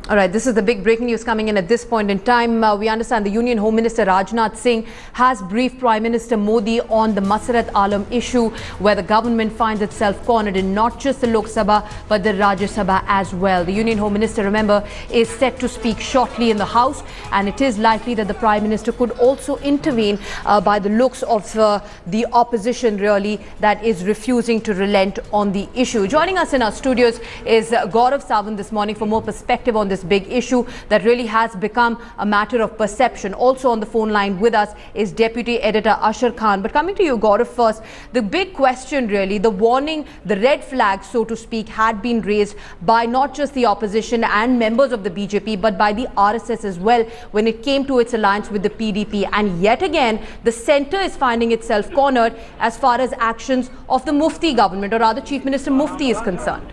All right, this is the big breaking news coming in at this point in time. We understand the Union Home Minister Rajnath Singh has briefed Prime Minister Modi on the Masarat Alam issue, where the government finds itself cornered in not just the Lok Sabha but the Rajya Sabha as well. The Union Home Minister, remember, is set to speak shortly in the House, and it is likely that the Prime Minister could also intervene by the looks of the opposition, really, that is refusing to relent on the issue. Joining us in our studios is Gaurav Sawant this morning for more perspective on this big issue that really has become a matter of perception. Also on the phone line with us is Deputy Editor Ashar Khan. But coming to you, Gaurav, first, the big question really, the warning, the red flag, so to speak, had been raised by not just the opposition and members of the BJP, but by the RSS as well when it came to its alliance with the PDP. And yet again, the centre is finding itself cornered as far as actions of the Mufti government, or rather Chief Minister Mufti, is concerned.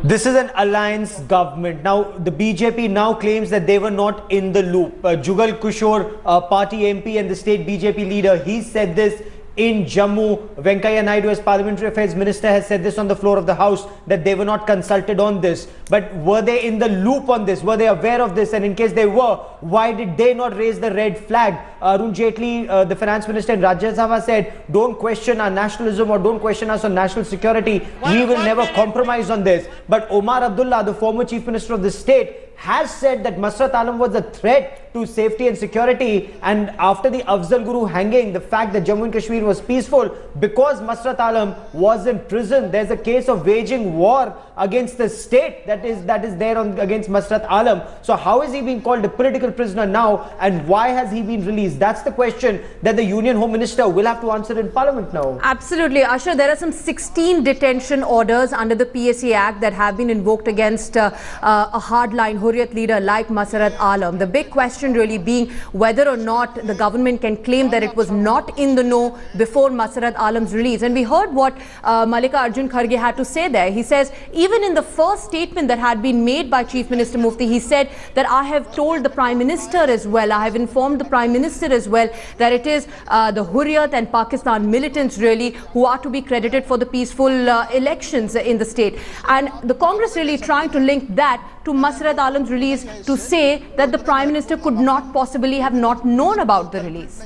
This is an alliance government. Now, the BJP now claims that they were not in the loop. Jugal Kishore, party MP and the state BJP leader, he said this in Jammu. Venkaiah Naidu, as Parliamentary Affairs Minister, has said this on the floor of the House, that they were not consulted on this. But were they in the loop on this? Were they aware of this? And in case they were, why did they not raise the red flag? Arun Jaitley, the Finance Minister in Rajya Sabha, said, don't question our nationalism or don't question us on national security. We will never compromise on this. But Omar Abdullah, the former Chief Minister of the state, has said that Masrat Alam was a threat to safety and security, and after the Afzal Guru hanging, the fact that Jammu and Kashmir was peaceful because Masrat Alam was in prison, there's a case of waging war against the state that is there against Masrat Alam. So how is he being called a political prisoner now, and why has he been released? That's the question that the Union Home Minister will have to answer in Parliament now. Absolutely, Ashar. There are some 16 detention orders under the PSA Act that have been invoked against a hardline Hurriyat leader like Masarat Alam. The big question really being whether or not the government can claim that it was not in the know before Masarat Alam's release. And we heard what Malika Arjun Kharge had to say there. He says, even in the first statement that had been made by Chief Minister Mufti, he said that I have told the Prime Minister as well, I have informed the Prime Minister as well, that it is the Hurriyat and Pakistan militants really who are to be credited for the peaceful elections in the state. And the Congress really trying to link that to Masarat Alam's release, to say that the Prime Minister could not possibly have not known about the release.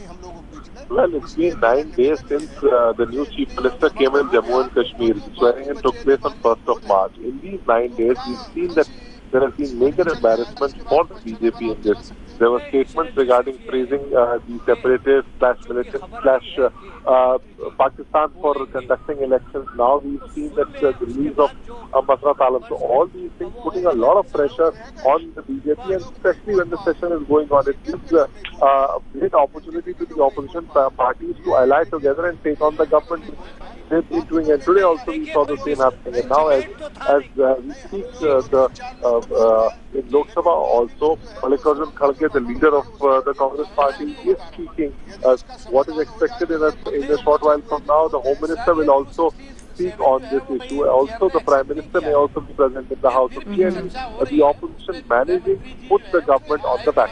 Well, it's been 9 days since the new Chief Minister came in Jammu and Kashmir. Swearing-in took place on 1st of March. In these 9 days, we've seen that there has been major embarrassment for the BJP in this. There were statements regarding praising the separatist / militant / Pakistan for conducting elections. Now we've seen that the release of Masrat Alam. So all these things putting a lot of pressure on the BJP, and especially when the session is going on, it gives a great opportunity to the opposition parties to ally together and take on the government. They've been doing, and today also we saw the same happening. And now as we speak, in Lok Sabha also, Mallikarjun Kharge, the leader of the Congress party, is speaking. What is expected in a short while from now, the Home Minister will also speak on this issue. Also, the Prime Minister may also be present in the House. So clearly, the opposition managing puts the government on the back.